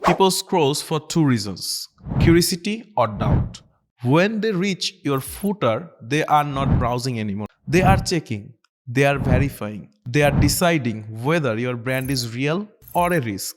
People scrolls for two reasons: curiosity or doubt. When they reach your footer, they are not browsing anymore. They are checking, they are verifying, they are deciding whether your brand is real or a risk.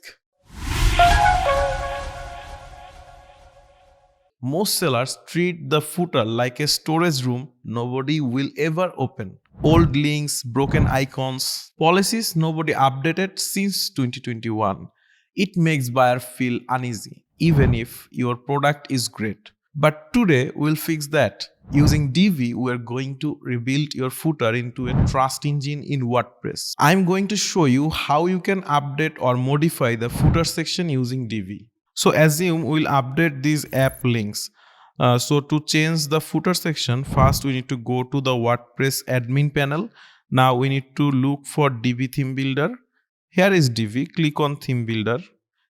Most sellers treat the footer like a storage room nobody will ever open. Old links, broken icons, policies nobody updated since 2021. It makes buyer feel uneasy, even if your product is great. But today we'll fix that. Using Divi, we're going to rebuild your footer into a trust engine in WordPress. I'm going to show you how you can update or modify the footer section using Divi. So assume we'll update these app links. So to change the footer section, first we need to go to the WordPress admin panel. Now we need to look for Divi Theme Builder. Here is Divi. Click on Theme Builder.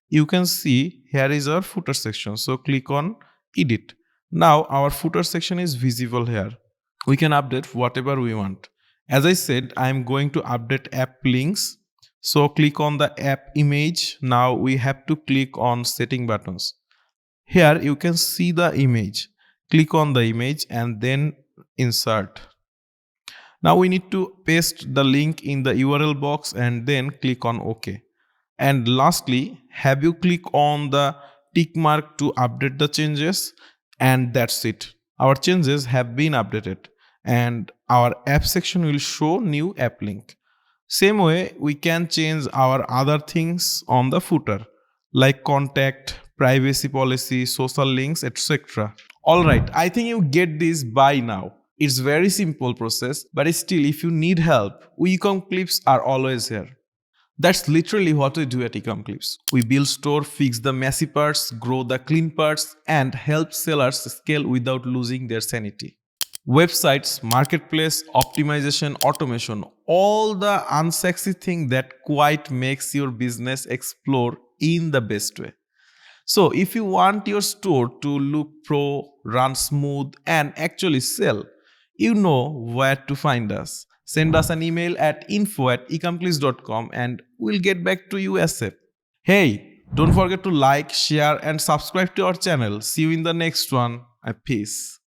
You can see here is our footer section. So click on Edit. Now our footer section is visible here. We can update whatever we want. As I said, I am going to update app links. So click on the app image. Now we have to click on setting buttons. Here you can see the image. Click on the image and then insert. Now we need to paste the link in the URL box and then click on OK. And lastly, have you click on the tick mark to update the changes, and that's it. Our changes have been updated and our app section will show new app link. Same way, we can change our other things on the footer like contact, privacy policy, social links, etc. Alright, I think you get this by now. It's very simple process, but still if you need help, we Ecomclips are always here. That's literally what we do at Ecomclips. We build store, fix the messy parts, grow the clean parts, and help sellers scale without losing their sanity. Websites, marketplace, optimization, automation, all the unsexy thing that quite makes your business explode in the best way. So if you want your store to look pro, run smooth, and actually sell, you know where to find us. Send us an email at info@ecomclips.com and we'll get back to you ASAP. Hey, don't forget to like, share, and subscribe to our channel. See you in the next one. Peace.